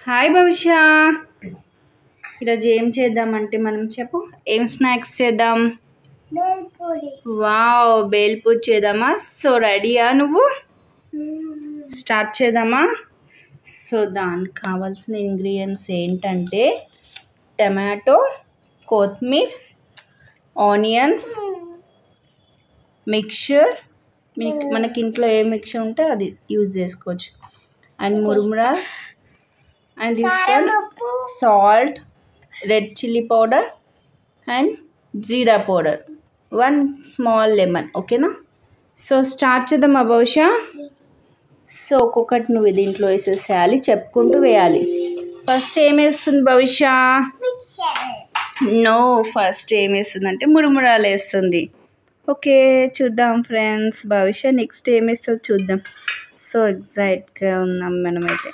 Hi భవిష్య, ఈరోజు ఏం చేద్దామంటే మనం చెప్పు, ఏం స్నాక్స్ చేద్దాం? వావ్, బేల్పూరి చేద్దామా? సో రెడీయా నువ్వు? స్టార్ట్ చేద్దామా? సో దానికి కావాల్సిన ఇంగ్రీడియంట్స్ ఏంటంటే టమాటో, కొత్తిమీర, ఆనియన్స్, మిక్చర్, మనకి ఇంట్లో ఏ మిక్చర్ ఉంటే అది యూజ్ చేసుకోవచ్చు, and మురుమురాస్, and this one salt, red chili powder and jeera powder, one small lemon. Okay na? So start చేద్దామా భవిష్య? సో ఒక్కొక్కటి నువ్వు దీంట్లో వేసేసేయాలి, చెప్పుకుంటూ వేయాలి. ఫస్ట్ ఏం వేస్తుంది భవిష్య? నో, ఫస్ట్ ఏం వేస్తుంది అంటే మురుమురాలు వేస్తుంది. ఓకే, చూద్దాం ఫ్రెండ్స్, భవిష్య నెక్స్ట్ ఏం వేస్తుందో చూద్దాం. సో ఎగ్జైట్గా ఉన్నాం మనమైతే.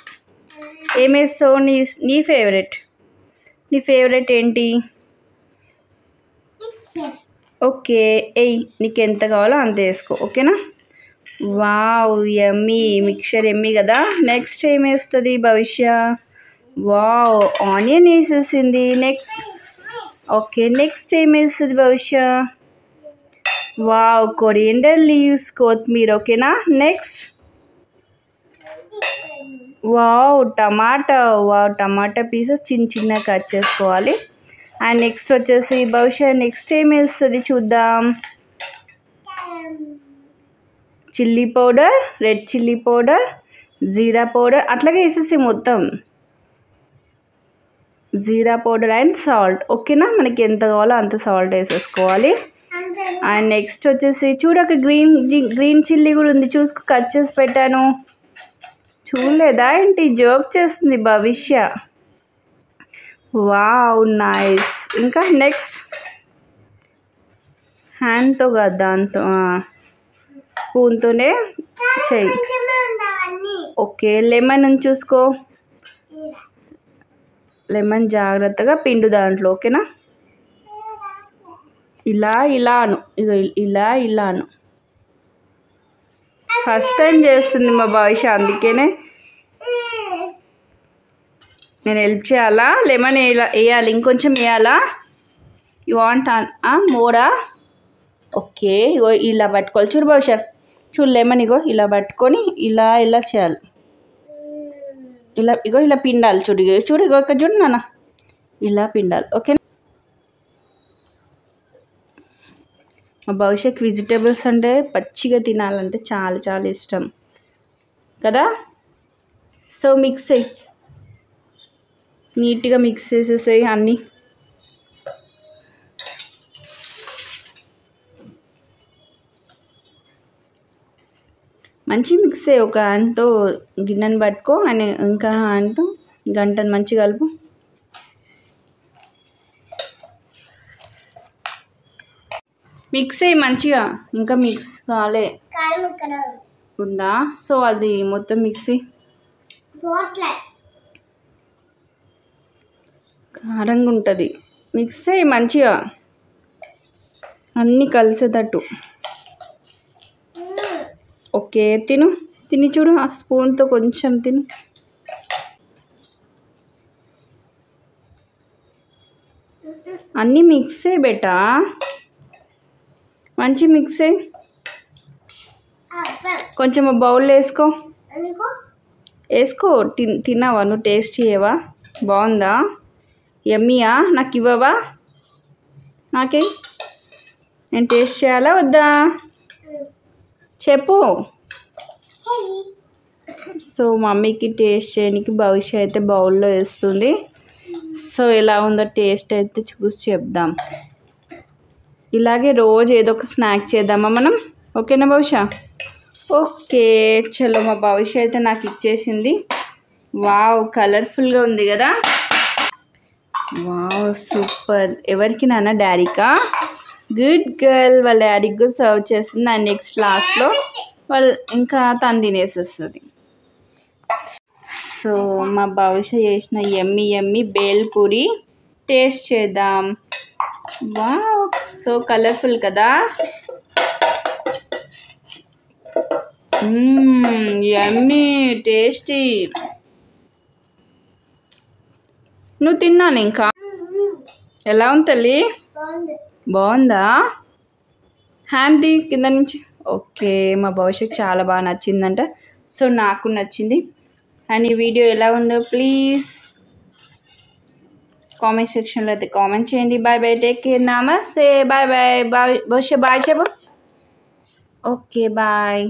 ఏం వేస్తావు? నీ ఫేవరెట్ ఏంటి? ఓకే, ఎయ్, నీకు ఎంత కావాలో అంత వేసుకో. ఓకేనా? వావ్, యమ్మీ మిక్చర్, యమ్మీ కదా. నెక్స్ట్ ఏం వేస్తుంది భవిష్య? వావ్, ఆనియన్ వేసేసింది. నెక్స్ట్ ఓకే, నెక్స్ట్ ఏం వేస్తుంది భవిష్య? వావ్, కొరియండర్ లీవ్స్, కొత్తిమీర. ఓకేనా? నెక్స్ట్ వావ్, టమాటా పీసెస్ చిన్న కట్ చేసుకోవాలి. అండ్ నెక్స్ట్ వచ్చేసి భవిష్య నెక్స్ట్ ఏం వేస్తుంది చూద్దాం. Chilli powder, red chilli powder, జీరా పౌడర్, అట్లాగే వేసేసి మొత్తం జీరా పౌడర్ అండ్ సాల్ట్. ఓకేనా? మనకి ఎంత కావాలో అంత సాల్ట్ వేసేసుకోవాలి. అండ్ నెక్స్ట్ వచ్చేసి చూడక గ్రీన్ చిల్లీ కూడా ఉంది, చూసుకో, కట్ చేసి పెట్టాను. చూడలేదా ఏంటి? జోక్ చేస్తుంది భవిష్య. Wow, nice. ఇంకా నెక్స్ట్ హ్యాండ్తో కాదు, దాంతో స్పూన్తోనే చెయ్యి. ఓకే, లెమన్ చూసుకో, లెమన్ జాగ్రత్తగా పిండు దాంట్లో. ఓకేనా? ఇలాను ఇగో ఇలాను. ఫస్ట్ టైం చేస్తుంది మా భవిష్య, అందుకనే నేను హెల్ప్ చేయాలా? లెమన్ వేయాలి, ఇంకొంచెం వేయాలా? You want Mora? ఓకే, ఇగో ఇలా పట్టుకోవాలి. చూడు భవిష్య, చూడు, లెమన్ ఇగో ఇలా పట్టుకొని ఇలా చేయాలి. ఇలా పిండాలి. చూడు ఇగో ఇక్కడ చూడు నాన్న, ఇలా పిండాలి. ఓకే. మా భవిష్యత్ వెజిటేబుల్స్ అంటే పచ్చిగా తినాలంటే చాలా చాలా ఇష్టం కదా. సో మిక్స్ అయ్యి నీట్గా మిక్స్ చేసేసాయి అన్నీ. మంచి మిక్స్ అయ్యి ఒక హ్యాండ్తో గిన్నెని పట్టుకో, అని ఇంకా హ్యాండ్తో గంటను మంచిగా కలుపు. మిక్స్ అయ్యి మంచిగా, ఇంకా మిక్స్ కాలే ఉందా? సో అది మొత్తం మిక్సీ కారంగా ఉంటుంది. మిక్స్ అయ్యి మంచిగా అన్నీ కలిసేటట్టు. ఓకే, తిని చూడు, ఆ స్పూన్తో కొంచెం తిను. అన్నీ మిక్స్ అయ్యి బెటా, మంచి మిక్స్ అయ్యి. కొంచెం బౌల్లో వేసుకో. తిన్నావా నువ్వు? టేస్ట్ చేయవా? బాగుందా? యమ్మీయా? నాకు ఇవ్వవా? నాకే నేను టేస్ట్ చేయాలా వద్దా చెప్పు. సో మమ్మీకి టేస్ట్ చేయడానికి భవిష్య అయితే బౌల్లో వేస్తుంది. సో ఎలా ఉందో టేస్ట్ అయితే చూసి చెప్దాం. ఇలాగే రోజు ఏదో ఒక స్నాక్ చేద్దామా మనం? ఓకేనా భవిష్య? ఓకే, చలో, మా భవిష్య అయితే నాకు ఇచ్చేసింది. వావ్, కలర్ఫుల్గా ఉంది కదా. Wow, super. ఎవరికి నాన్న? డాడీకా? Good girl. వాళ్ళ డాడీకి కూడా సర్వ్ చేస్తుంది. అండ్ నెక్స్ట్ లాస్ట్లో వాళ్ళు ఇంకా తను తినేసేస్తుంది. సో మా భవిష్య చేసిన యమ్మీ బేల్పూరి టేస్ట్ చేద్దాం. వావ్, సో కలర్ఫుల్ కదా. యమ్మీ, టేస్టీ. నువ్వు తిన్నాను ఇంకా. ఎలా ఉంది తల్లి? బాగుందా? హ్యాండ్ ది కింద నుంచి. ఓకే, మా భవిష్యత్ చాలా బాగా నచ్చిందంట. సో నాకు నచ్చింది. అండ్ ఈ వీడియో ఎలా ఉందో ప్లీజ్ కామెంట్ సెక్షన్లో అయితే కామెంట్ చేయండి. బాయ్ బాయ్, టేక్ కేర్, నమస్తే, bye bye. Bye Bhavishyat, bye చెప్పు. Okay bye.